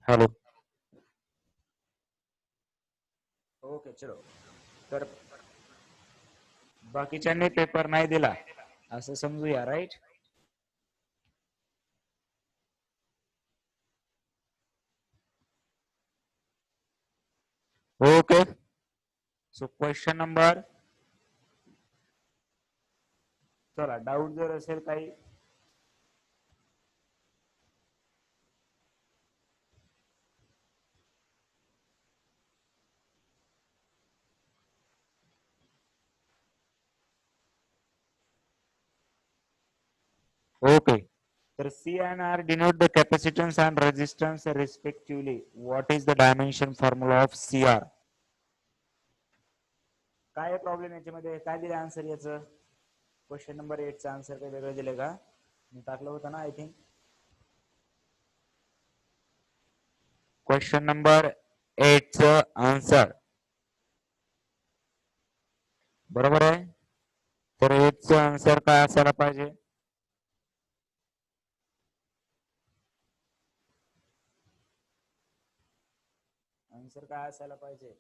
Hello. Okay चलो. तर बाकीच्यांनी paper नाही दिला असं समजूया, right? Okay. So question number, चला डाऊट जर असेल काही. ओके. तर C and R denote the capacitance and resistance respectively. What is the dimension formula of CR? काय प्रॉब्लेम याच्यामध्ये, काय दिलं आन्सर याचं? क्वेश्चन नंबर 8 चा आन्सर काय वेगळं दिलं का? मी टाकलं होतं ना, आय थिंक. क्वेश्चन नंबर 8 च आन्सर बरोबर आहे. तर 8 च आन्सर काय असायला पाहिजे? आन्सर काय असायला पाहिजे?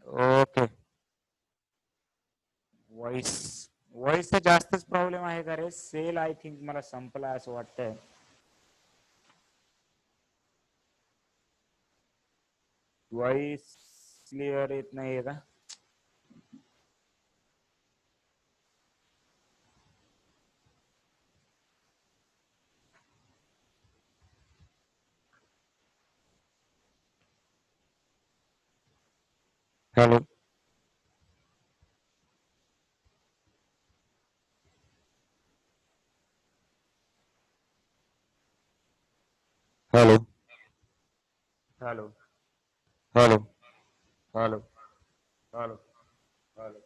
ओके. व्हॉइस व्हॉइसचा जास्तच प्रॉब्लेम आहे का रे? सेल आय थिंक मला संपला असं वाटतंय. व्हॉइस क्लिअर येत नाहीये का? Hello. Hello. Hello. Hello. Hello. Hello. Hello.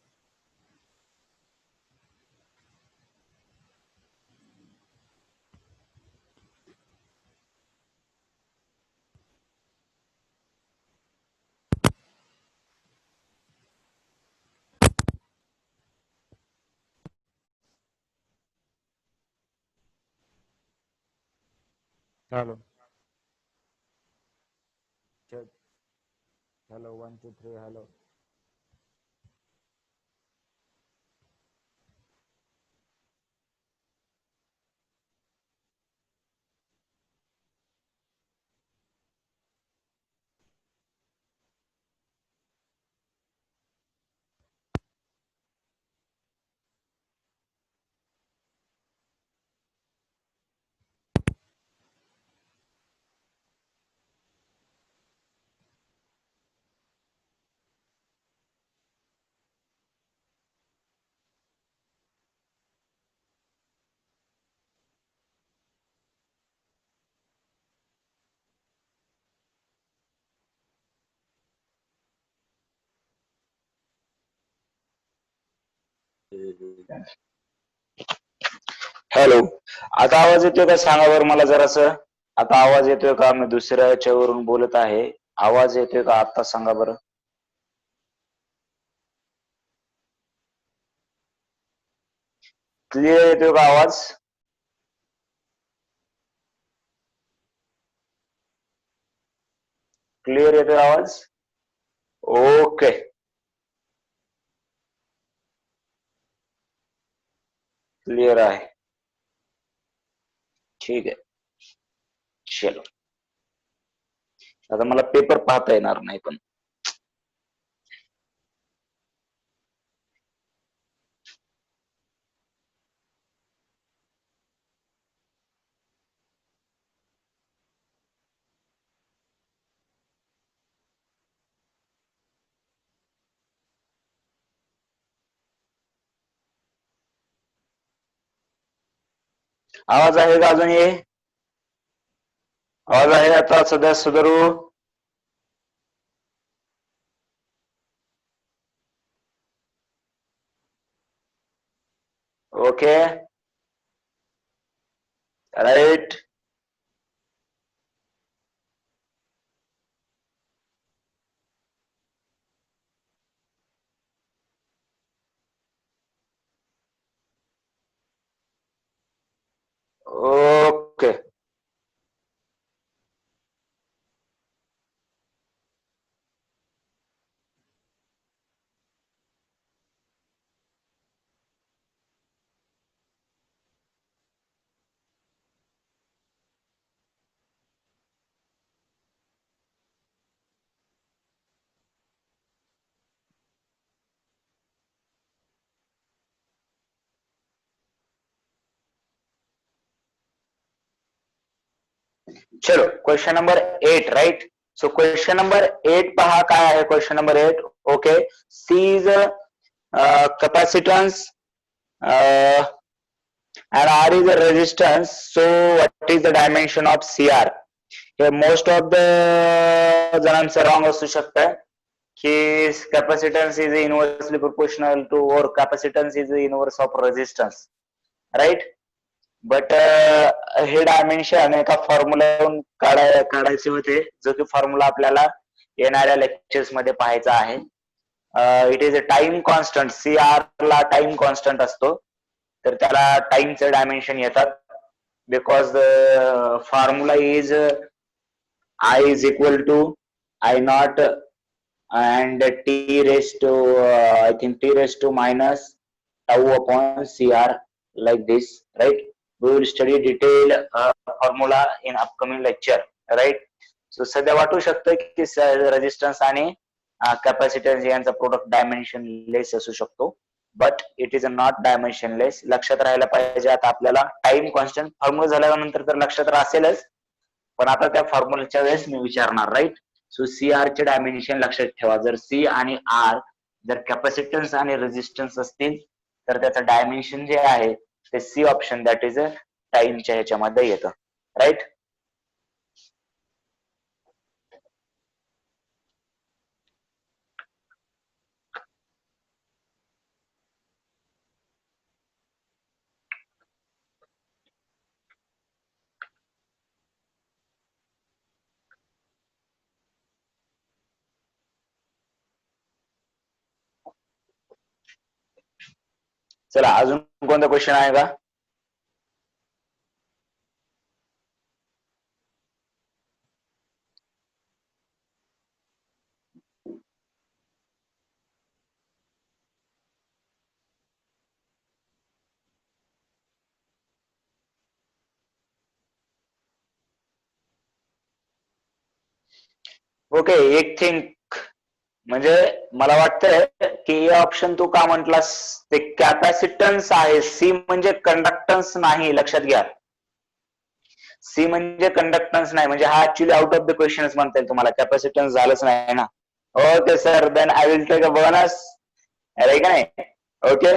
Hello. Check. Hello. 1 2 3. Hello. Hello. आता आवाज येतोय का सांगा बरं मला जरासं. आता आवाज येतोय का? मी दुसऱ्या याच्यावरून बोलत आहे. आवाज येतोय का आता सांगा बरं. क्लिअर येतोय का आवाज? क्लिअर येतोय आवाज? ओके. क्लिअर आहे. ठीक आहे. चलो. आता मला पेपर पाहता येणार नाही पण. आवाज आहे का अजून? ये आवाज आहे आता सध्या सुधारू? ओके. राईट. ओके चलो question number 8 right. So question number 8 पहा काय आहे question number 8. Okay, C is capacitance and R is a resistance. So what is the dimension of CR? हे मोस्ट ऑफ द जणांचं रॉंग असू शकतं की capacitance is inversely proportional to और capacitance is inverse of resistance right. But हे dimension एका फॉर्म्युलावरून काढायचे होते जो की फॉर्म्युला आपल्याला येणाऱ्या लेक्चर्स मध्ये पाहायचा आहे. It is a time constant. CR ला टाइम कॉन्स्टंट असतो तर त्याला टाइमचं डायमेन्शन येतात because the formula is I is equal to I naught and T raised to I think T raised to minus tau upon CR like this, right? We will study detailed formula in upcoming lecture, right? So सध्या वाटू शकतं की resistance आणि capacitance यांचा product dimension लेस असू शकतो but it is not dimensionless. लक्षात राहायला पाहिजे आता आपल्याला टाइम कॉन्स्टंट फॉर्म्युला झाल्यानंतर तर लक्षात असेलच पण आता त्या फॉर्म्युलाच्या वेळेस मी विचारणार राईट. सो CR चे डायमेन्शन लक्षात ठेवा. जर C आणि R जर कॅपॅसिटन्स आणि रेजिस्टन्स असतील तर त्याचं डायमेन्शन जे आहे ते C ऑप्शन दॅट इज टाइमच्या ह्याच्यामध्ये येतं राईट. चला अजून कोणता क्वेश्चन आहे का? ओके, एक थिंग म्हणजे मला वाटतंय की हे ऑप्शन तू का म्हटलास ते कॅपॅसिटन्स आहे. सी म्हणजे कंडक्टन्स नाही, लक्षात घ्या. सी म्हणजे कंडक्टन्स नाही म्हणजे हा actually out of the question म्हणता येईल तुम्हाला. कॅपॅसिटन्स झालंच नाही ना. Okay sir, then I will take a bonus. अरे का नाही. ओके,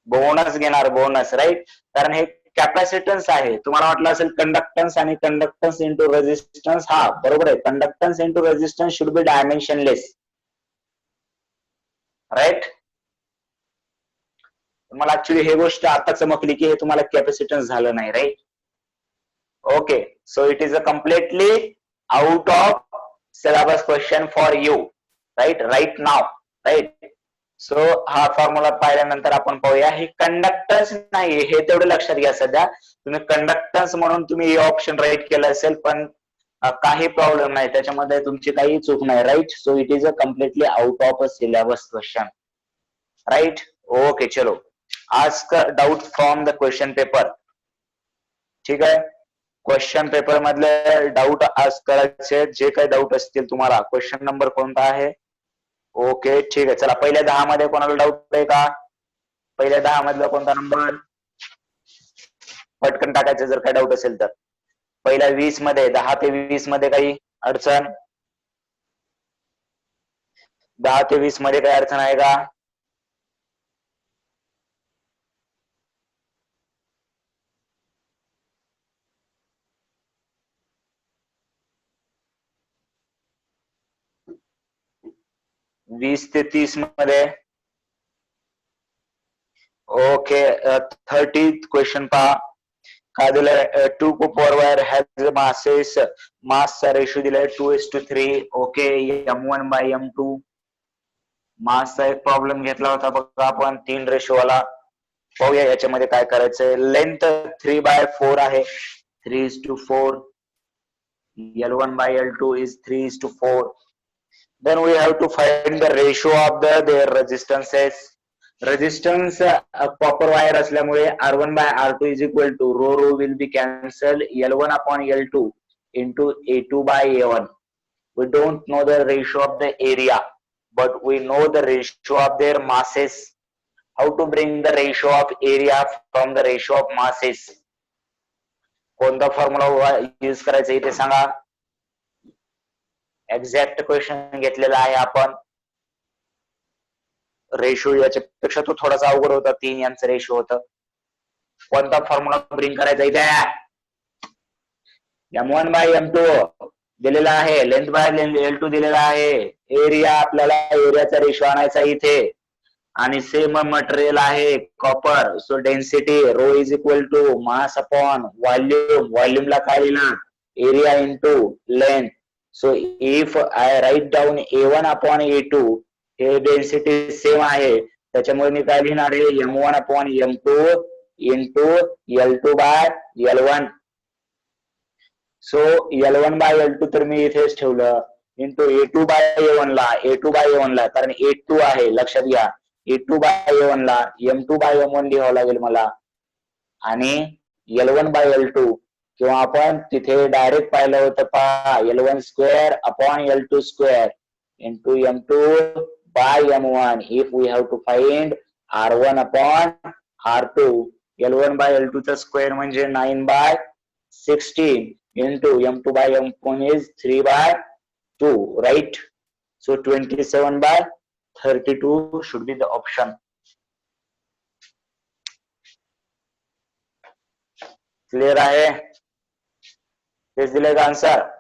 बोनस घेणार बोनस राईट. कारण हे कॅपॅसिटन्स आहे. तुम्हाला वाटलं असेल कंडक्टन्स आणि कंडक्टन्स इंटू रेजिस्टन्स. हा बरोबर आहे, conductance into resistance should be dimensionless right. मला ऍक्च्युली हे गोष्ट आता चमकली की हे तुम्हाला कॅपॅसिटन्स झालं नाही right. Okay, so it is a completely out of syllabus question for you right now right. So हा फॉर्म्युला पाहिल्यानंतर आपण पाहूया. हे कंडक्टन्स नाही हे तेवढं लक्षात घ्या. सध्या तुम्ही कंडक्टन्स म्हणून तुम्ही हे ऑप्शन राईट केलं असेल पण काही प्रॉब्लेम नाही, त्याच्यामध्ये तुमची काही चूक नाही right. So it is a completely out of a syllabus question right. Okay चलो, ask doubt from the question paper. ठीक आहे, क्वेश्चन पेपर मधले डाऊट आज करायचे जे काही डाऊट असतील तुम्हाला. क्वेश्चन नंबर कोणता आहे? ओके ठीक आहे, चला पहिल्या 10 मध्ये कोणाला डाऊट आहे का? पहिल्या 10 मधला कोणता नंबर? पटकन टाकायचं जर काही डाऊट असेल तर. पहिल्या 20 मध्ये, 10 ते 20 मध्ये काही अडचण? 10 ते 20 मध्ये काही अडचण आहे का? वीस ते 30 मध्ये? ओके, 30 क्वेश्चन पहा. काय दिलंय? Two power wire has masses. मासचा रेशो दिलाय 2:3. Okay, M1 bye M2. मासचा एक प्रॉब्लेम घेतला होता बघा आपण 3 रेशो वाला. पाहूया याच्यामध्ये काय करायचंय. लेंथ 3/4 आहे, 3:4. L1 by L2 is 3:4. Then we have to find the ratio of their resistances. Resistance copper wire असल्यामुळे R1 by R2 is equal to rho will be cancelled, L1 upon L2 into A2 by A1. We don't know the ratio of the area, but we know the ratio of their masses. How to bring the ratio of area from the ratio of masses? कोणता formula use करायचा इथे सांगा. Exact question घेतलेला आहे आपण. Ratio याच्यापेक्षा तो थोडासा अवघड होता, 3 यांचं रेशो होतं. कोणता फॉर्म्युला ब्रिंग करायचा इथे. M1 बाय M2 दिलेला आहे, लेंथ बाय L2 दिलेला आहे, एरिया आपल्याला एरियाचा रेशो आणायचा इथे, आणि सेम मटेरियल आहे copper. So density rho is equal to mass upon volume. व्हॉल्यूमला काय लिहिणार, area into length. So if I write down A1 upon A2, हे डेन्सिटी सेम आहे, त्याच्यामुळे मी काय लिहिणार आहे, M1 upon M2 into L2 by L1. So L1 by L2 तर मी इथेच ठेवलं, इंटू A2 बाय A1 ला, A2 बाय A1 ला, कारण A2 आहे लक्षात घ्या, A2 बाय A1 ला M2 बाय M1 लिहावं लागेल मला, आणि L1 बाय L2 किंवा आपण तिथे डायरेक्ट पाहिलं होतं पहा, L1 square upon L2 square into M2 by M1. if we have to find R1 upon R2, L1 by L2 चा स्क्वेअर म्हणजे 9 by 16 into M2 by M1 is 3 by 2, right? So 27 by 32 should be the option. Clear आहे? तेच दिलंय का answer?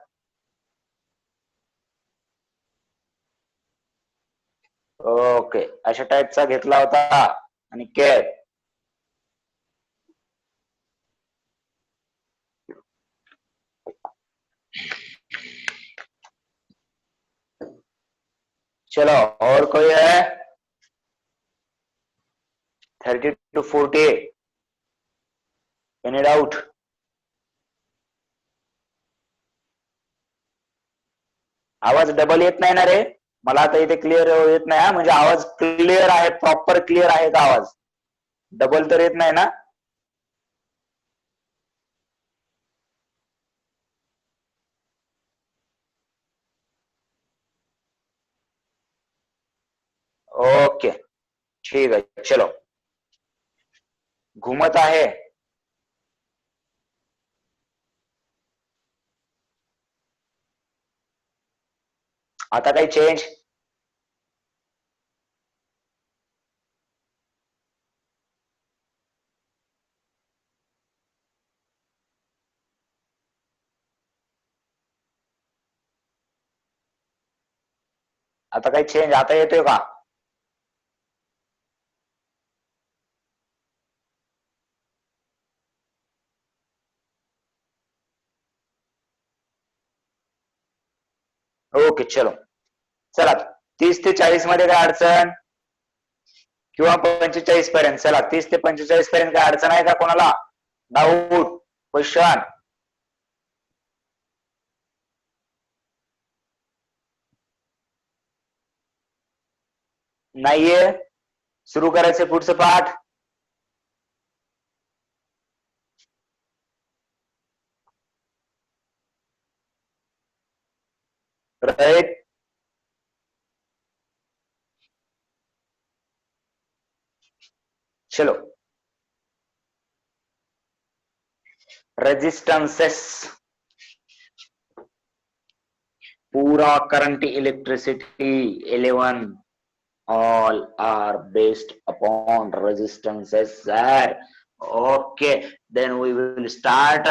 Okay, अशा टाईपचा घेतला होता. आणि कॅट चलो, और कोई है? 30 to 40, एनी डाउट? आवाज डबल येत नाही ना रे, मला आता इथे क्लिअर येत नाही. म्हणजे आवाज क्लिअर आहे, प्रॉपर क्लिअर आहे का आवाज? डबल तर येत नाही ना? ओके ठीक है, चलो. घुमत आहे. आता काही चेंज? आता काही चेंज आता येतोय का? ओके चलो, चला 30 ते 40 मध्ये काय अडचण, किंवा 45 पर्यंत. चला 30 ते 45 पर्यंत काय अडचण आहे का कोणाला? Doubt, question? नाहीये? सुरू करायचं पुढचं पाठ. राईट. चलो, रेजिस्टेंसेस. पूरा current, electricity, 11 all are based upon resistances, sir. Okay, then we will start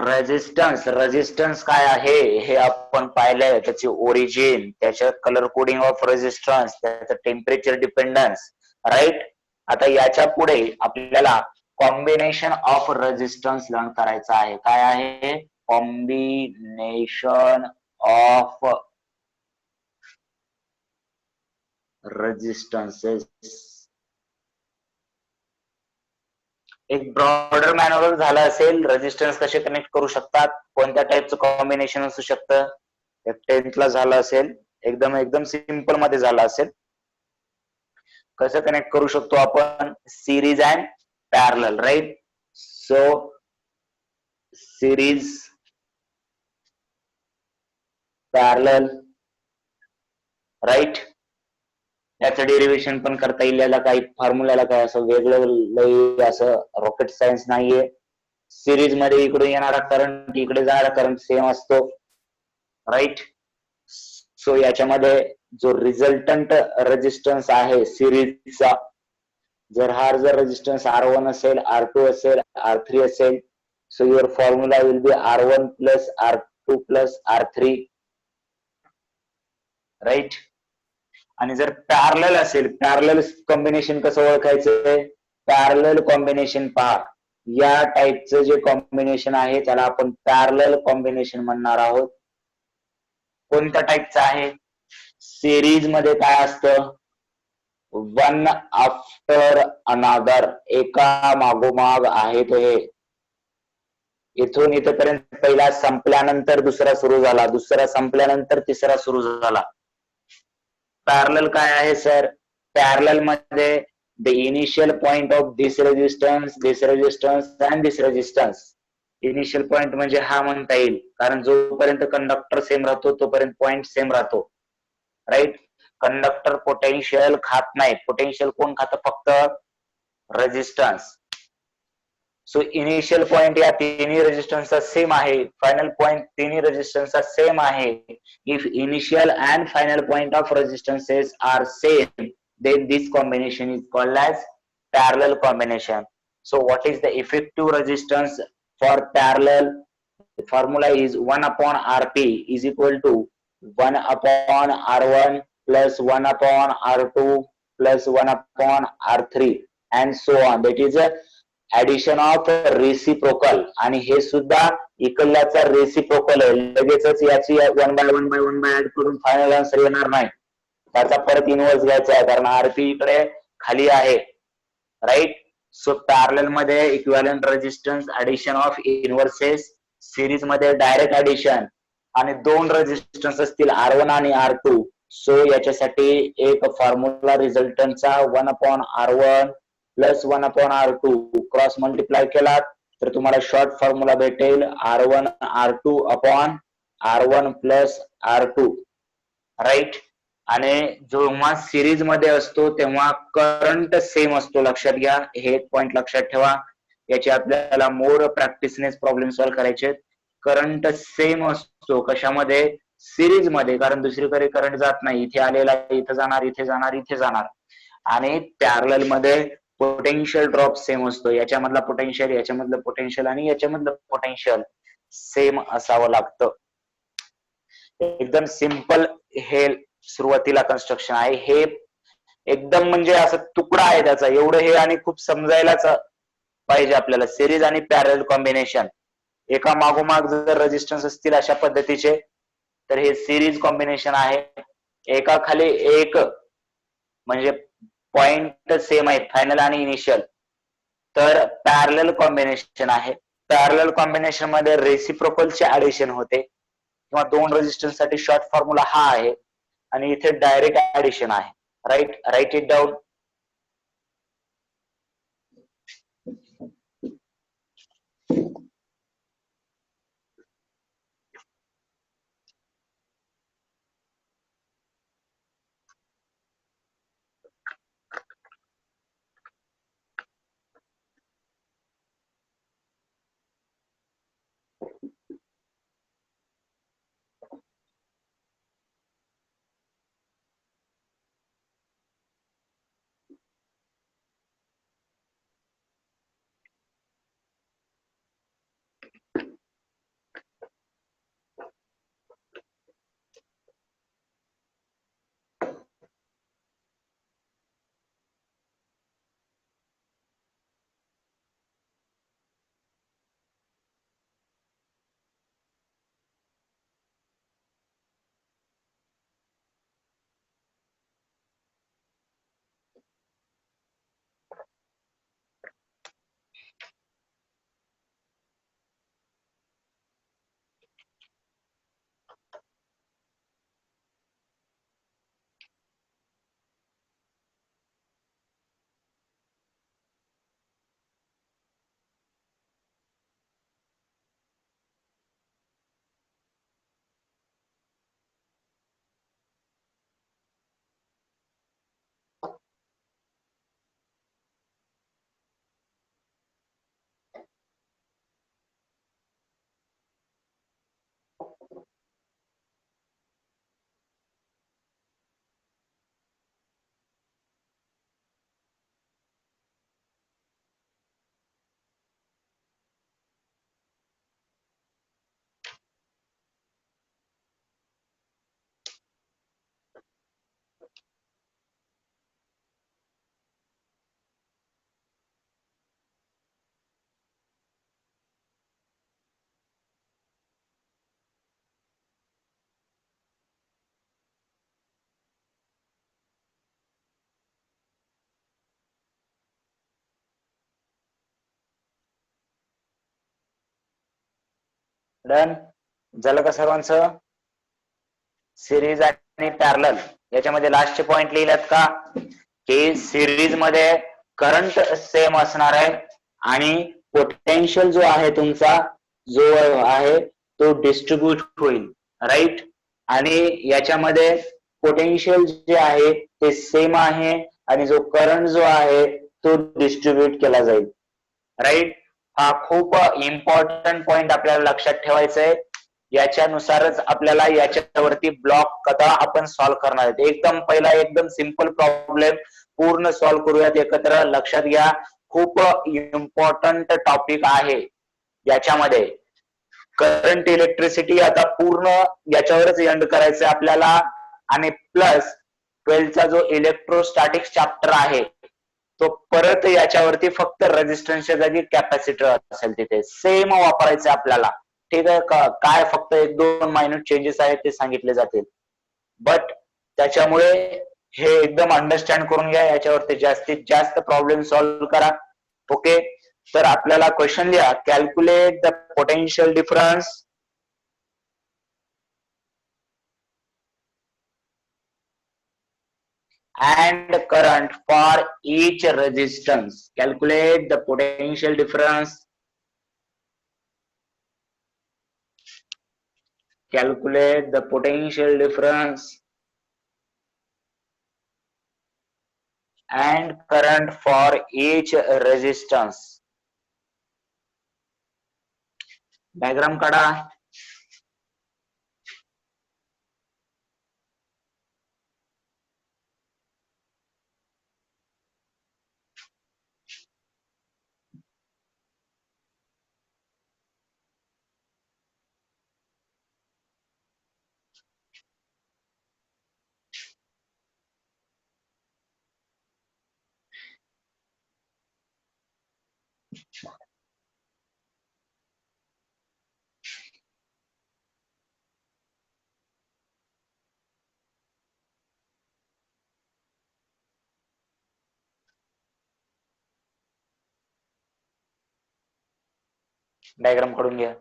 resistance. Resistance काय आहे हे आपण पाहिलंय, त्याची ओरिजिन, त्याच्या कलर कोडिंग ऑफ रेजिस्टन्स, त्याचं टेम्परेचर डिपेंडन्स, राईट. आता याच्या पुढे आपल्याला कॉम्बिनेशन ऑफ रेजिस्टन्स लर्न करायचं आहे. काय आहे? Combination of resistances. एक ब्रॉडर मॅनर झालं असेल, रेजिस्टन्स कसे कनेक्ट करू शकतात, कोणत्या टाईपचं कॉम्बिनेशन असू शकतं, 10th ला झालं असेल, एकदम एकदम सिंपल मध्ये झालं असेल. कसं कनेक्ट करू शकतो आपण, series and parallel, right. So series parallel, right. त्याचं डेरिव्हेशन पण करता येईल, याला काही फॉर्म्युलाला काय असं वेगळं लई असं रॉकेट सायन्स नाहीये. सिरीज मध्ये इकडे येणारा करंट इकडे जाणारा करंट सेम असतो, राईट. सो याच्यामध्ये जो रिझल्टंट रेजिस्टन्स आहे सिरीजचा, जर हा जर रेजिस्टन्स R1 असेल, R2 असेल, R3 असेल, so your formula will be R1 plus R2 plus R3, right. आणि जर पॅरलल असेल, पॅरलल कॉम्बिनेशन कसं ओळखायचं, पॅरलल कॉम्बिनेशन पहा, या टाईपचं जे कॉम्बिनेशन आहे त्याला आपण पॅरलल कॉम्बिनेशन म्हणणार आहोत. कोणत्या टाईपचं आहे, सिरीज मध्ये काय असतं, वन आफ्टर अनादर, एका मागोमाग आहेत हे. इथून इथपर्यंत पहिला संपल्यानंतर दुसरा सुरू झाला, दुसरा संपल्यानंतर तिसरा सुरू झाला. पॅरलल काय आहे सर, पॅरलल मध्ये the initial point of this resistance and this resistance. Initial point म्हणजे हा म्हणता येईल, कारण जोपर्यंत कंडक्टर सेम राहतो तोपर्यंत पॉइंट सेम राहतो, राईट. कंडक्टर पोटेन्शियल खात नाही, पोटेन्शियल कोण खातं, फक्त रेजिस्टन्स. सो इनिशियल पॉइंट या तिन्ही रेजिस्टन्सचा सेम आहे, फायनल पॉइंट तिन्ही रेजिस्टन्सचा सेम आहे. If initial and final point of resistances are same, then this combination is called as parallel combination. So what is the effective resistance for parallel? The formula is 1 upon Rp is equal to 1 upon R1 plus 1 upon R2 plus 1 upon R3 and so on. That is a addition of reciprocal, आणि हे सुद्धा इकडल्याचा reciprocal आहे, लगेचच याची one by add करून final answer येणार नाही, त्याचा परत इनवर्स घ्यायचा आहे, कारण आरपी इकडे खाली आहे, राईट. सो पॅरलल मध्ये equivalent resistance addition of inverses, series मध्ये डायरेक्ट ऍडिशन, आणि दोन रेजिस्टन्स असतील R1 आणि R2. सो याच्यासाठी एक फॉर्म्युला रिझल्टंटचा 1 upon R1 plus 1 upon R2 cross multiply केला तर तुम्हाला शॉर्ट फॉर्म्युला भेटेल R1 R2 upon R1 plus R2, right. आणि जेव्हा सिरीज मध्ये असतो तेव्हा करंट सेम असतो, लक्षात घ्या, हे एक पॉइंट लक्षात ठेवा. याची आपल्याला मोर प्रॅक्टिसनेस प्रॉब्लेम सॉल्व्ह करायचे. करंट सेम असतो कशामध्ये, सिरीज मध्ये, कारण दुसरीकडे करंट जात नाही, इथे आलेला इथे जाणार, इथे जाणार, इथे जाणार. आणि पॅरलल मध्ये पोटेन्शियल ड्रॉप सेम असतो, याच्यामधला पोटेन्शियल, याच्यामधलं पोटेन्शियल आणि याच्यामधलं पोटेन्शियल सेम असावं लागतं. एकदम सिंपल हे सुरुवातीला कन्स्ट्रक्शन आहे, हे एकदम म्हणजे असं तुकडा आहे त्याचा, एवढं हे, आणि खूप समजायलाच पाहिजे आपल्याला. सिरीज आणि पॅरलल कॉम्बिनेशन, एका मागोमाग जर रेजिस्टन्स असतील अशा पद्धतीचे तर हे सिरीज कॉम्बिनेशन आहे. एका खाली एक म्हणजे पॉइंट सेम आहेत, फायनल आणि इनिशियल, तर पॅरलल कॉम्बिनेशन आहे. पॅरलल कॉम्बिनेशन मध्ये रेसिप्रोकलचे ऍडिशन होते, किंवा दोन रेजिस्टन्स साठी शॉर्ट फॉर्म्युला हा आहे, आणि इथे डायरेक्ट ऍडिशन आहे, right. Right it down. Done झालं का सर्वांचं? सिरीज आणि पॅरलल याच्यामध्ये लास्टचे पॉइंट लिहिलेत का की सिरीज मध्ये करंट सेम असणार आहे आणि पोटेन्शियल जो आहे तुमचा जो आहे तो डिस्ट्रीब्यूट होईल, राईट. आणि याच्यामध्ये पोटेन्शियल जे आहे ते सेम आहे आणि जो करंट जो आहे तो डिस्ट्रीब्यूट केला जाईल, राईट. हा खूप इम्पॉर्टंट पॉइंट आपल्याला लक्षात ठेवायचा आहे. याच्यानुसारच आपल्याला याच्यावरती ब्लॉक कथा आपण सॉल्व्ह करणार आहेत. एकदम पहिला एकदम सिंपल प्रॉब्लेम पूर्ण सॉल्व्ह करूयात एकत्र. लक्षात घ्या, खूप इम्पॉर्टंट टॉपिक आहे याच्यामध्ये. करंट इलेक्ट्रिसिटी आता पूर्ण याच्यावरच एंड करायचं आपल्याला. आणि प्लस 12चा जो इलेक्ट्रोस्टॅटिक्स चॅप्टर आहे तो परत याच्यावरती फक्त रेझिस्टन्सच्या जागी कॅपॅसिटर असेल तिथे सेम वापरायचं आपल्याला, ठीक आहे का. काय फक्त एक दोन मायन्यूट चेंजेस आहेत ते सांगितले जातील, बट त्याच्यामुळे हे एकदम अंडरस्टँड करून घ्या. याच्यावरती जास्तीत जास्त प्रॉब्लेम सॉल्व्ह करा. ओके, तर आपल्याला क्वेश्चन लिहा, calculate the potential difference and current for each resistance. Calculate the potential difference. Calculate the potential difference and current for each resistance. Diagram काढा. डायग्राम काढून घ्या.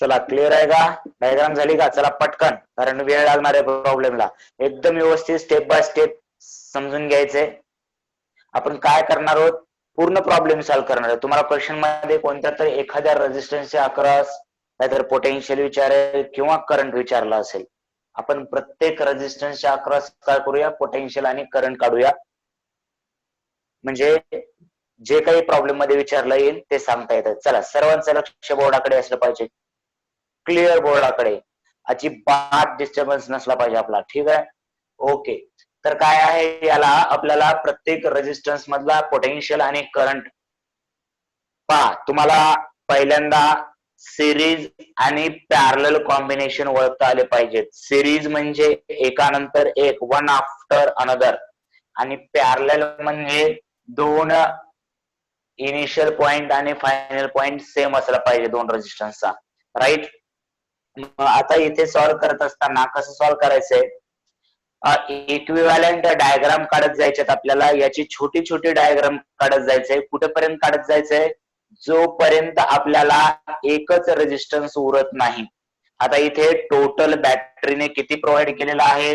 चला, क्लिअर आहे का? डायग्राम झाली का? चला पटकन, कारण वेळ लागणार आहे प्रॉब्लेमला. एकदम व्यवस्थित स्टेप बाय स्टेप समजून घ्यायचंय. आपण काय करणार आहोत, पूर्ण प्रॉब्लेम सॉल्व्ह करणार आहे. तुम्हाला क्वेश्चन मध्ये कोणत्या तरी एखाद्या रेझिस्टन्सच्या अक्रॉस नाहीतर पोटेन्शियल विचारेल किंवा करंट विचारला असेल. आपण प्रत्येक रेझिस्टन्सच्या अक्रॉस काय करूया, पोटेन्शियल आणि करंट काढूया. म्हणजे जे काही प्रॉब्लेम मध्ये विचारलं येईल ते सांगता येतं. चला, सर्वांचं लक्ष बोर्डाकडे असलं पाहिजे, क्लिअर बोर्डाकडे. अजिबात डिस्टर्बन्स नसला पाहिजे आपला, ठीक आहे. ओके, तर काय आहे, याला आपल्याला प्रत्येक रेझिस्टन्स मधला पोटेन्शियल आणि करंट पहा. तुम्हाला पहिल्यांदा सिरीज आणि पॅरलल कॉम्बिनेशन ओळखता आले पाहिजेत. सिरीज म्हणजे एकानंतर एक, वन आफ्टर अनदर, आणि पॅरलल म्हणजे दोन इनिशियल पॉइंट आणि फायनल पॉइंट सेम असला पाहिजे दोन रेझिस्टन्सचा, राईट. आता इथे सॉल्व्ह करत असताना कसं सॉल्व्ह करायचंय, इक्विव्हॅलंट डायग्राम काढत जायच्यात आपल्याला. याची छोटी छोटी डायग्राम काढत जायचंय. कुठेपर्यंत काढत जायचंय, जोपर्यंत आपल्याला एकच रेझिस्टन्स उरत नाही. आता इथे टोटल बॅटरीने किती प्रोव्हाइड केलेला आहे,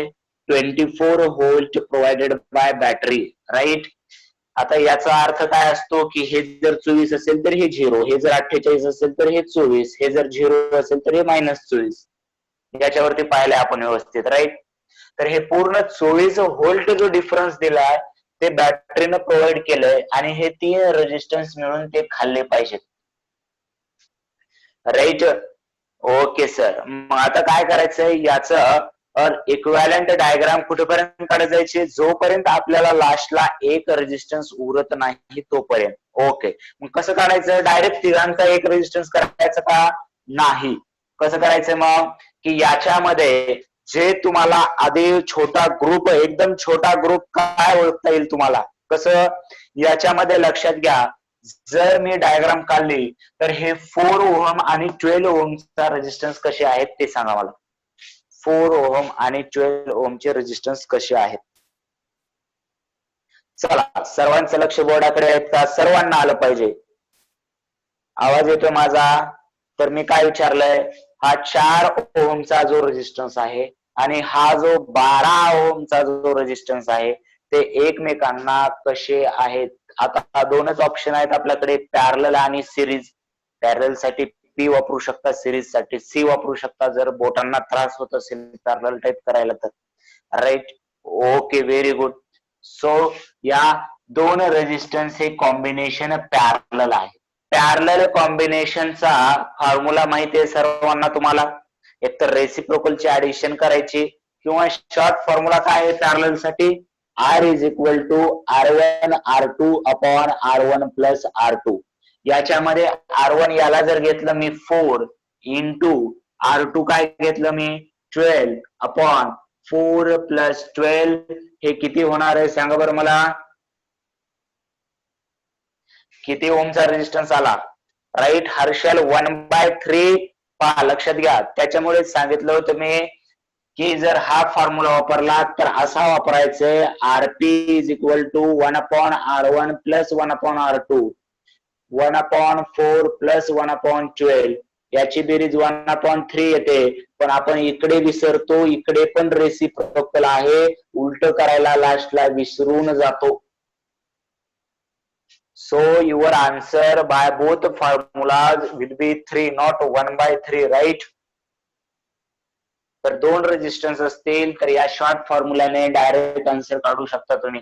24 volt provided by battery, right. आता याचा अर्थ काय असतो की हे जर 24 असेल तर हे 0, हे जर 48 असेल तर हे 24, हे जर 0 असेल तर हे -24. याच्यावरती पाहिलंय आपण व्यवस्थित, राईट. तर हे पूर्ण 24 व्होल्ट जो डिफरन्स दिलाय ते बॅटरीनं प्रोव्हाइड केलंय आणि हे 3 रेझिस्टन्स मिळून ते खाल्ले पाहिजेत, राईट. ओके सर, मग आता काय करायचंय, याचं और इक्विव्हॅलंट डायग्राम कुठेपर्यंत काढायचे, जोपर्यंत आपल्याला लास्टला एक रेजिस्टन्स उरत नाही तोपर्यंत. ओके, मग कसं काढायचं, डायरेक्ट तिघांचा एक रेजिस्टन्स करायचं का, नाही. कसं करायचं मग, की याच्यामध्ये जे तुम्हाला आधी छोटा ग्रुप, एकदम छोटा ग्रुप काय ओळखता येईल तुम्हाला, कसं, याच्यामध्ये लक्षात घ्या, जर मी डायग्राम काढली तर हे 4 ओहम आणि 12 ओहमचा रेजिस्टन्स कसे आहेत ते सांगा मला. 4 ओहम आणि 12 ओहमचे रेजिस्टन्स कसे आहेत. चला, सर्वांचं लक्ष बोर्डाकडे आहेत का, सर्वांना आलं पाहिजे. आवाज येतोय माझा. तर मी काय विचारलंय, हा 4 ओहमचा जो रेजिस्टन्स आहे आणि हा जो 12 ओहमचा जो रेजिस्टन्स आहे ते एकमेकांना कसे आहेत. आता दोनच ऑप्शन आहेत आपल्याकडे, पॅरलल आणि सिरीज. पॅरलल साठी पी वापरू शकता, सिरीज साठी सी वापरू शकता, जर बोटांना त्रास होत असेल पॅरलल टाईप करायला तर. Right, okay, very good. So या दोन रेजिस्टन्स हे कॉम्बिनेशन पॅरलल आहे. पॅरलल कॉम्बिनेशनचा फॉर्म्युला माहिती आहे सर्वांना तुम्हाला. एक तर रेसिप्रोकलची ऍडिशन करायची, किंवा शॉर्ट फॉर्म्युला काय आहे पॅरलल साठी, R is equal to R1 R2 upon R1 plus R2. याच्यामध्ये R1 याला जर घेतलं मी 4 इंटू R2 काय घेतलं मी 12 अपॉन 4 प्लस 12, हे किती होणार आहे सांगा बरं मला. किती ओमचा रेजिस्टन्स आला. राईट हर्षल, 1/3. पहा, लक्षात घ्या, त्याच्यामुळे सांगितलं होतं मी की जर हा फॉर्म्युला वापरला तर असा वापरायचे, RP is equal to 1 upon R1 plus 1 upon R2, 1 upon 4 plus 1 upon 12, याची बेरीज 1/3 येते. पण आपण इकडे विसरतो, इकडे पण रेसिप्रोकल आहे, उलट करायला लास्टला विसरून जातो. So your answer by both formulas will be 3, not 1/3, right? तर दोन रेजिस्टन्स असतील तर या शॉर्ट फॉर्म्युलाने डायरेक्ट आन्सर काढू शकता तुम्ही.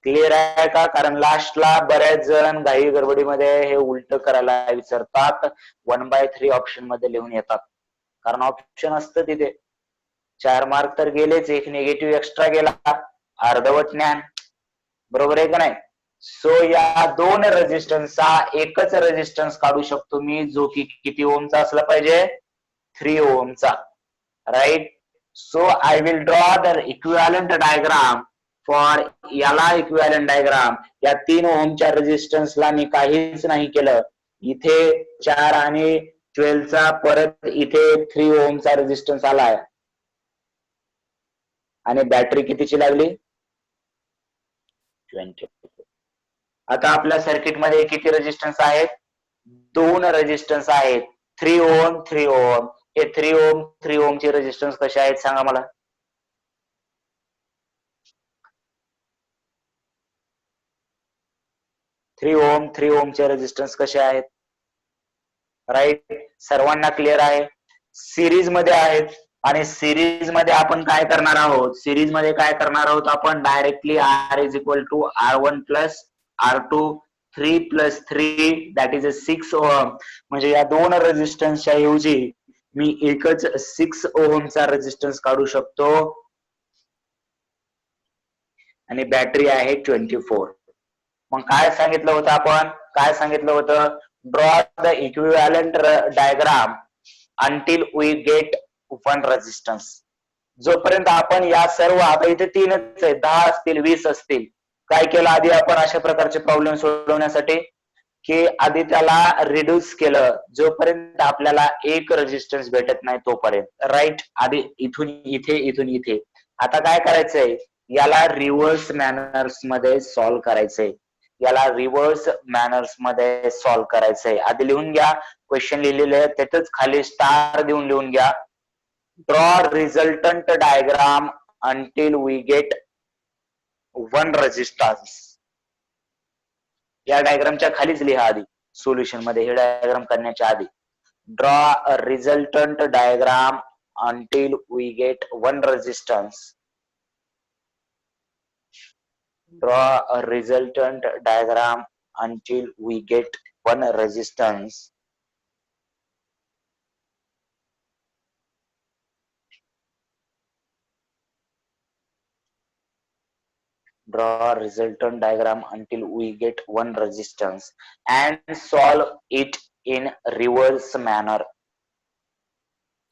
क्लिअर आहे का, कारण लास्टला बऱ्याच जण घाई गडबडीमध्ये हे उलट करायला विसरतात, 1/3 ऑप्शन मध्ये लिहून येतात. कारण ऑप्शन असतं तिथे. 4 मार्क तर गेलेच, एक निगेटिव्ह एक्स्ट्रा गेला, अर्धवट ज्ञान. बरोबर आहे का नाही. सो या दोन रेजिस्टन्सचा एकच रेजिस्टन्स काढू शकतो मी, जो की किती ओमचा असला पाहिजे, 3 ओमचा. Right. So I will draw the equivalent diagram for, याला इक्विव्हॅलंट डायग्राम, या 3 ओमच्या रेजिस्टन्सला मी काहीच नाही केलं. इथे 4 आणि 12चा परत इथे 3 ओमचा रेजिस्टन्स आलाय. आणि बॅटरी कितीची लागली, 20. आता आपल्या सर्किट मध्ये किती रेजिस्टन्स आहेत, 2 रेजिस्टन्स आहेत, 3 ओम 3 ओम. हे 3 ओम 3 ओमचे रेजिस्टन्स कसे आहेत सांगा मला. थ्री ओमचे रेजिस्टन्स कसे आहेत. राईट, सर्वांना क्लिअर आहे. सिरीज मध्ये आहेत, आणि सिरीज मध्ये आपण काय करणार आहोत, सिरीज मध्ये काय करणार आहोत आपण, directly R is equal to R1 plus R2, 3 plus 3 that is a 6 ohm. म्हणजे या दोन रेजिस्टन्सच्या ऐवजी मी एकच 6 ओहमचा रेजिस्टन्स काढू शकतो. आणि बॅटरी आहे 24. मग काय सांगितलं होतं आपण, काय सांगितलं होतं, draw the equivalent diagram until we get one resistance. जोपर्यंत आपण या सर्व, आता इथे 3च आहे, 10 असतील 20 असतील, काय केलं आधी आपण अशा प्रकारचे प्रॉब्लेम सोडवण्यासाठी, की आधी त्याला रिड्यूस केलं, जोपर्यंत आपल्याला एक रेजिस्टन्स भेटत नाही तोपर्यंत. राईट, आधी इथून इथे, इथून इथे. आता काय करायचंय, याला रिव्हर्स मॅनर्स मध्ये सॉल्व्ह करायचंय, याला रिव्हर्स मॅनर्स मध्ये सॉल्व्ह करायचंय. आधी लिहून घ्या, क्वेश्चन लिहिलेले आहे त्यातच खाली स्टार देऊन लिहून घ्या. Draw resultant diagram until we get one resistance. या डायग्रामच्या खालीच लिहा आधी सोल्युशन मध्ये, हे डायग्राम करण्याच्या आधी. Draw a resultant diagram until we get one resistance. Draw a resultant diagram until we get one resistance. draw resultant diagram until we get one resistance and solve it in reverse manner.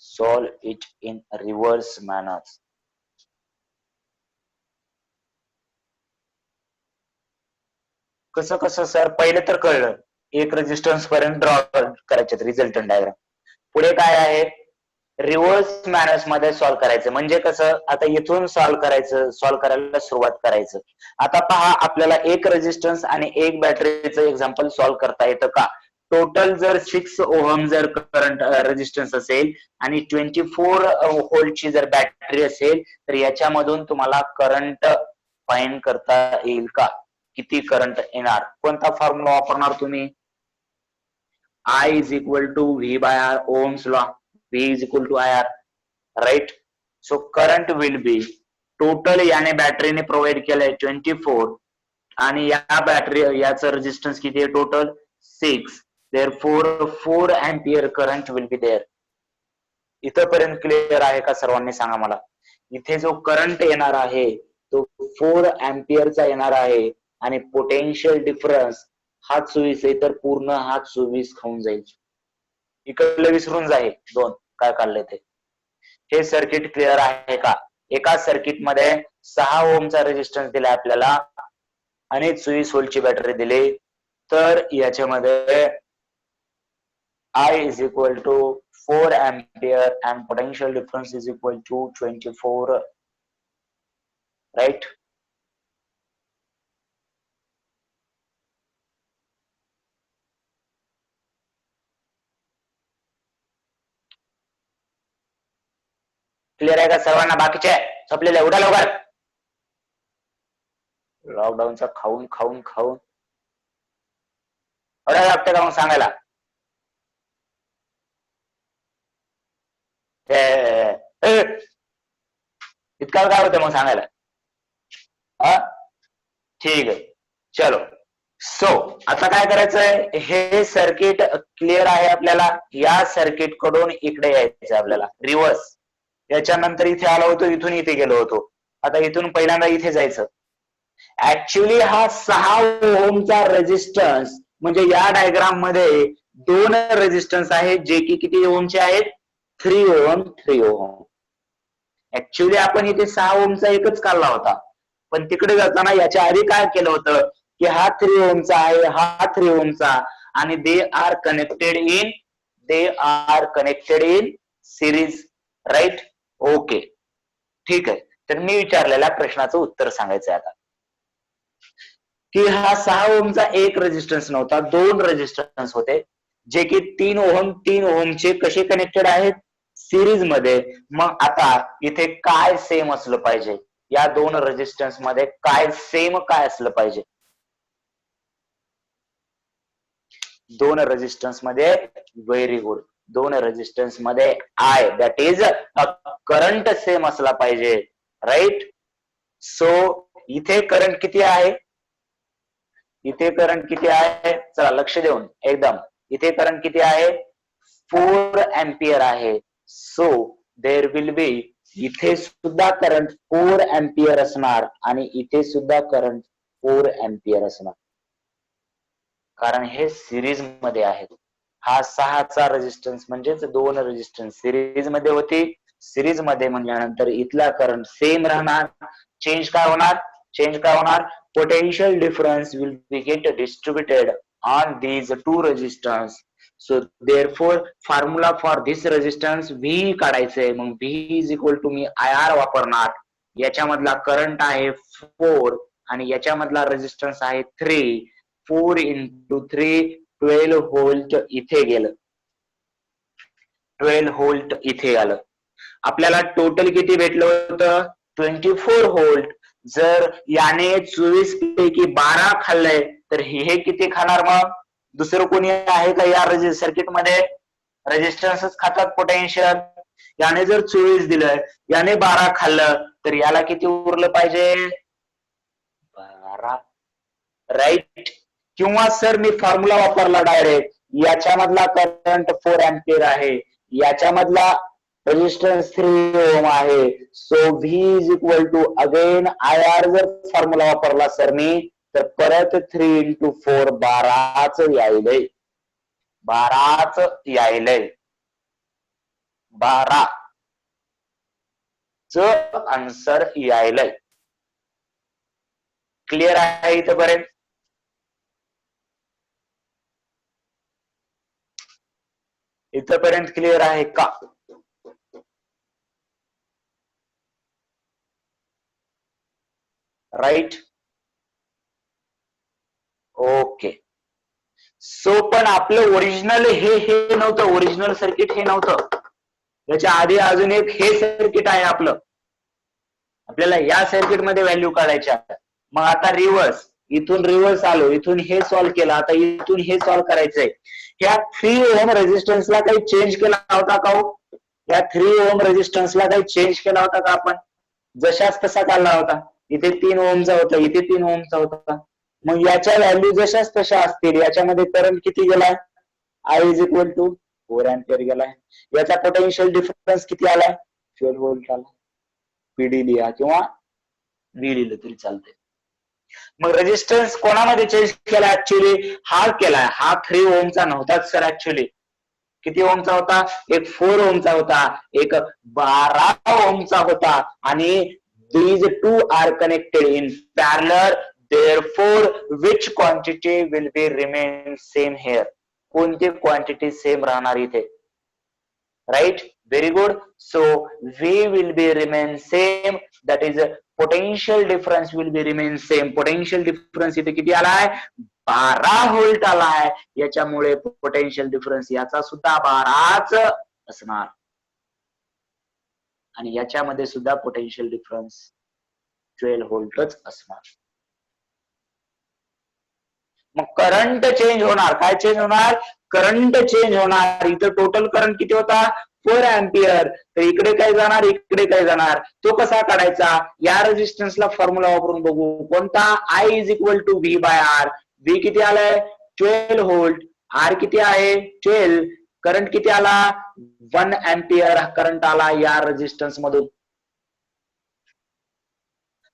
Solve it in reverse manner. कसं कसं sir? पहिले तर कळलं, एक resistance पर्यंत draw करायचे resultant diagram. पुढे काय आहे? रिव्हर्स मॅनर्स मध्ये सॉल्व्ह करायचं. म्हणजे कसं? आता इथून सॉल्व्ह करायला सुरुवात करायचं. आता पहा, आपल्याला एक रेजिस्टन्स आणि एक बॅटरीचं एक्झाम्पल सॉल्व्ह करता येतं का? टोटल जर 6 ओहम जर करंट रेजिस्टन्स असेल आणि 24 व्होल्टची जर बॅटरी असेल, तर याच्यामधून तुम्हाला करंट फाइंड करता येईल का? किती करंट येणार? कोणता फॉर्म्युला वापरणार तुम्ही? I is equal to V by R, Ohm's law. V is equal to IR, right? So current will be total याने बॅटरीने प्रोव्हाइड केलंय 24 आणि या बॅटरी याचं रेजिस्टन्स किती आहे total? 6. Therefore 4 ampere current will be there. इथपर्यंत क्लिअर आहे का सर्वांनी? सांगा मला. इथे जो करंट येणार आहे तो 4 अँपिअरचा येणार आहे आणि पोटेन्शियल डिफरन्स हा 24 आहे, तर पूर्ण हा 24 खाऊन जाईल. इकडलं विसरून जाईल 2 काय काढले ते. हे सर्किट क्लिअर आहे का? एका सर्किट मध्ये 6 ओमचा रेजिस्टन्स दिला आपल्याला आणि 24 व्होल्टची बॅटरी दिली, तर याच्यामध्ये I is equal to 4 ampere and potential difference is equal to 24, right? Clear आहे का सर्वांना? बाकीचे संपलेले उठा लवकर. लॉकडाऊनचा खाऊन खाऊन खाऊन एवढा लागतं का मग सांगायला? इतका काय होतं मग सांगायला? हा, ठीक आहे, चलो. सो आता काय करायचंय? हे सर्किट क्लिअर आहे आपल्याला. या सर्किट कडून इकडे यायचं आपल्याला रिव्हर्स. याच्यानंतर इथे आलो होतो, इथून इथे गेलो होतो. आता इथून पहिल्यांदा इथे जायचं. ऍक्च्युली हा 6 ओहमचा रेजिस्टन्स म्हणजे या डायग्राम मध्ये 2 रेजिस्टन्स आहेत जे की किती ओहमचे आहेत? 3 ओहम 3 ओहम. ऍक्च्युली आपण इथे 6 ओहमचा एकच काढला होता, पण तिकडे जाताना याच्या आधी काय केलं होतं की हा 3 ओहमचा आहे, हा 3 ओहमचा, आणि they are connected in series, right? Okay, ठीक आहे. तर मी विचारलेल्या प्रश्नाचं उत्तर सांगायचं आता की हा 6 ओहमचा एक रेजिस्टन्स नव्हता, 2 रेजिस्टन्स होते जे की 3 ओहमचे कसे कनेक्टेड आहेत? सिरीज मध्ये. मग आता इथे काय सेम असलं पाहिजे? या 2 रेजिस्टन्स मध्ये काय सेम काय असलं पाहिजे? 2 रेजिस्टन्स मध्ये व्हेरी गुड. 2 रेजिस्टन्स मध्ये I that is current same असला पाहिजे, राईट? सो इथे करंट किती आहे? इथे करंट किती आहे? चला लक्ष देऊन एकदम. इथे करंट किती आहे? 4 अँपियर आहे. सो देर विल बी, इथे सुद्धा करंट 4 अँपियर असणार आणि इथे सुद्धा करंट 4 अँपियर असणार, कारण हे सिरीज मध्ये आहेत. हा 6चा रेजिस्टन्स म्हणजेच 2 रेजिस्टन्स सिरीज मध्ये होती. सिरीज मध्ये म्हणल्यानंतर इथला करंट सेम राहणार. चेंज काय होणार? Potential difference will be get distributed on these 2 resistance. So therefore formula for this resistance V काढायचंय. मग V is equal to me IR वापरणार. याच्यामधला करंट आहे 4 आणि याच्यामधला रेजिस्टन्स आहे 3. 4 into 3 12 व्होल्ट इथे गेलं, 12 व्होल्ट इथे आलं. आपल्याला टोटल किती भेटलं होतं? 24 व्होल्ट. जर याने 24 पैकी 12 खाल्लंय तर हे किती खाणार? मग दुसरं कोणी आहे का या सर्किट मध्ये? रेजिस्टन्सच खातात पोटेन्शियल. याने जर 24 दिलंय, याने 12 खाल्लं, तर याला किती उरलं पाहिजे? 12, राईट? किंवा सर मी फॉर्म्युला वापरला डायरेक्ट. याच्यामधला करंट 4 अँपियर आहे, याच्यामधला रेजिस्टन्स 3 ओम आहे. So V is equal to again IR जर फॉर्म्युला वापरला सर मी तर परत 3 into 4 12च यायलंय. 12च यायलंय. 12 च आन्सर यायलंय. क्लिअर आहे इथपर्यंत? इथपर्यंत क्लिअर आहे का? राईट. ओके. सो पण आपलं ओरिजिनल हे नव्हतं, ओरिजिनल सर्किट हे नव्हतं. याच्या आधी अजून एक हे सर्किट आहे आपलं. आपल्याला या सर्किट मध्ये व्हॅल्यू काढायच्या. मग आता रिव्हर्स, इथून रिव्हर्स आलो, इथून हे सॉल्व्ह केलं, आता इथून हे सॉल्व्ह करायचंय. ह्या 3 ओम रेजिस्टन्सला काही चेंज केला होता का हो? या 3 ओम रेजिस्टन्सला काही चेंज केला होता का आपण? जशाच तसा काढला होता. इथे 3 ओमचा होता, इथे 3 ओमचा होता. मग याच्या व्हॅल्यू जशाच तशा असतील. याच्यामध्ये करंट किती गेलाय? I is equal to 4 ampere गेलाय. याचा पोटेन्शियल डिफरन्स किती आलाय? 12 व्होल्ट आला. पीडी लिहा किंवा व्ही लिहिलं तरी चालतंय. मग रेजिस्टन्स कोणामध्ये चेंज केला ऍक्च्युली? हा केलाय. हा 3 ओमचा नव्हताच सर ऍक्च्युली. किती ओमचा होता? एक 4 ओमचा होता, एक 12 ओमचा होता. आणि these two are connected in parallel, therefore which quantity will be remain same here? कोणती क्वांटिटी सेम राहणार इथे? Right. Very good. So V will be remain same, that is potential difference will be remain same. Potential difference इथे किती आलाय? 12 volt आलाय. याच्यामुळे potential difference याचा सुद्धा 12च असणार. आणि याच्यामध्ये सुद्धा पोटेन्शियल डिफरन्स 12 व्होल्टच असणार. मग करंट चेंज होणार. काय चेंज होणार? करंट चेंज होणार. इथं टोटल करंट किती होता? 4 अँपिअर. तर इकडे काय जाणार, इकडे काय जाणार, तो कसा काढायचा? या रेजिस्टन्सला फॉर्म्युला वापरून बघू. कोणता? I is equal to V by R. V किती आलाय? 12 व्होल्ट. R किती आहे? 12. करंट किती आला? 1 अँपिअर करंट आला या रेजिस्टन्स मधून.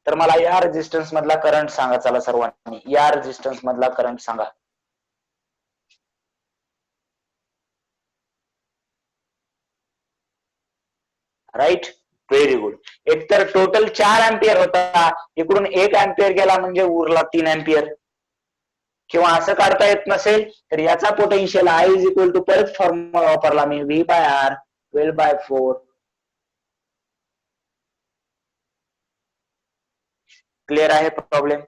तर मला या रेजिस्टन्स मधला करंट सांगा. चला सर्वांनी या रेजिस्टन्स मधला करंट सांगा. राईट. Very good. एक तर टोटल 4 अँपिअर होता, इकडून 1 अँपिअर गेला म्हणजे उरला 3 अँपिअर. किंवा असं काढता येत नसेल तर याचा potential I is equal to, परत फॉर्म्युला वापरला मी, V बाय R 12/4. क्लिअर आहे प्रॉब्लेम?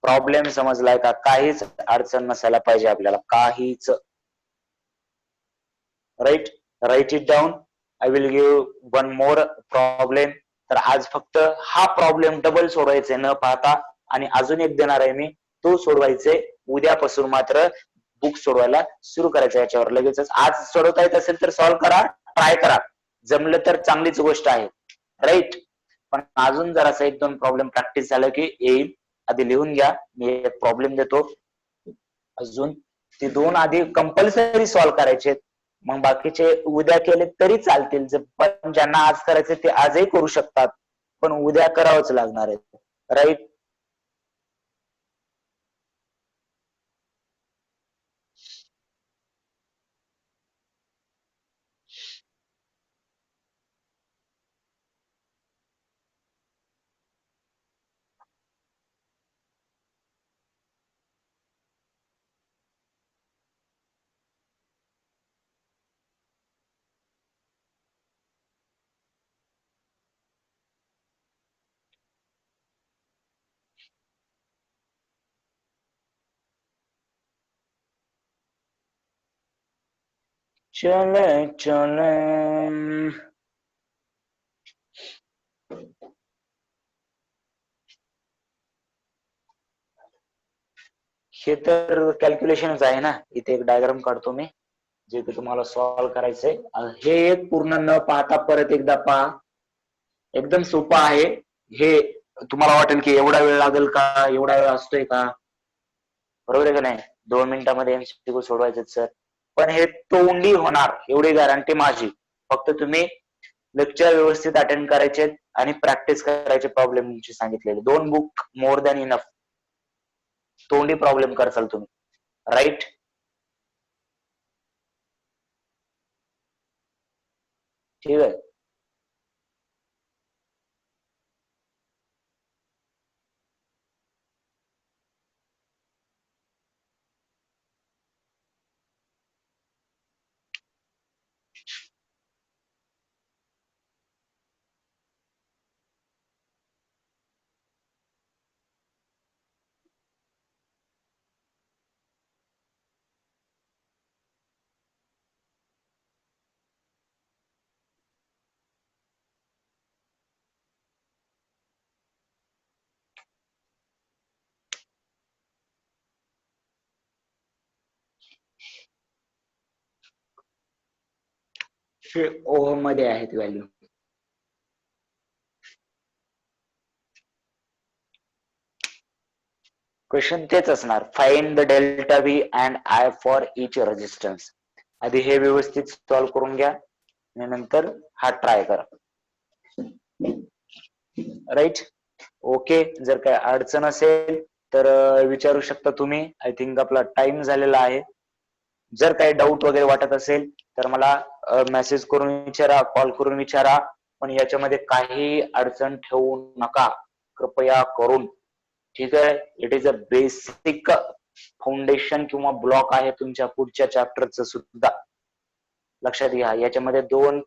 प्रॉब्लेम समजलाय का? काहीच अडचण नसायला पाहिजे आपल्याला, काहीच. Right. Right it down. I will give one more problem. तर आज फक्त हा प्रॉब्लेम डबल सोडवायचे न पाहता, आणि अजून एक देणार आहे मी, तो सोडवायचे. उद्यापासून मात्र बुक सोडवायला सुरू करायचं याच्यावर लगेचच. आज सोडवता येत असेल तर सॉल्व्ह करा, ट्राय करा. जमलं तर चांगलीच गोष्ट आहे. राईट. पण अजून जरासा 1-2 प्रॉब्लेम प्रॅक्टिस झालं की येईल. आधी लिहून घ्या. मी एक प्रॉब्लेम देतो. अजून ते 2 आधी कंपल्सरी सॉल्व्ह करायचे. मग बाकीचे उद्या केले तरी चालतील. पण ज्यांना आज करायचे ते आजही करू शकतात, पण उद्या करावंच लागणार आहे. राईट. चले चले. हे तर कॅल्क्युलेशनच आहे ना. इथे एक डायग्राम काढतो मी, जे की तुम्हाला सॉल्व्ह करायचंय. हे एक पूर्ण न पाहता परत एकदा पहा. एकदम सोपं आहे हे. तुम्हाला वाटेल की एवढा वेळ लागेल का, एवढा वेळ असतोय का, बरोबर आहे का नाही? 2 मिनिटांमध्ये MCQ सोडवायचे सर. पण हे तोंडी होणार एवढी गॅरंटी माझी. फक्त तुम्ही लेक्चर व्यवस्थित अटेंड करायचे आणि प्रॅक्टिस करायचे प्रॉब्लेमची सांगितलेले. 2 बुक मोर दॅन इनफ. तोंडी प्रॉब्लेम करसाल तुम्ही, राईट? ठीक आहे. ओहम मध्ये आहेत व्हॅल्यू. क्वेश्चन तेच असणार, find the delta V and I for each resistance. आधी हे व्यवस्थित सॉल्व्ह करून घ्या आणि नंतर हा ट्राय करा, राईट? ओके. जर काय अडचण असेल तर विचारू शकता तुम्ही. आय थिंक आपला टाइम झालेला आहे. जर काही डाऊट वगैरे वाटत असेल तर मला मेसेज करून विचारा, कॉल करून विचारा, पण याच्यामध्ये काही अडचण ठेवू नका कृपया करून. ठीक आहे. It is a basic foundation किंवा ब्लॉक आहे तुमच्या पुढच्या चॅप्टरचं सुद्धा. लक्षात घ्या, याच्यामध्ये 2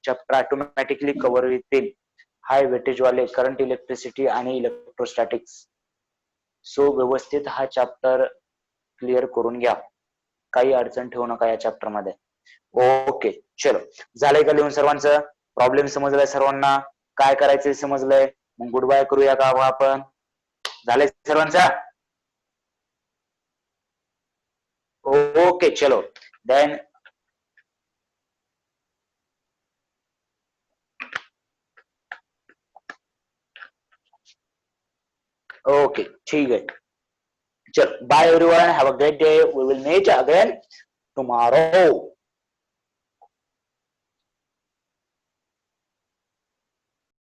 चॅप्टर ऑटोमॅटिकली कव्हर होतील, हाय वेटेज वाले, करंट इलेक्ट्रिसिटी आणि इलेक्ट्रोस्टॅटिक्स. सो व्यवस्थित हा चॅप्टर क्लिअर करून घ्या, काही अडचण ठेवू नका या चॅप्टर मध्ये. ओके, चलो. झालंय का लिहून सर्वांचं? प्रॉब्लेम समजलाय सर्वांना? काय करायचंय समजलंय? मग गुड बाय करूया का आपण? झालंय सर्वांचा? ओके, चलो देन. ओके, ठीक है. चलो, bye everyone. Have a great day. We will meet again tomorrow.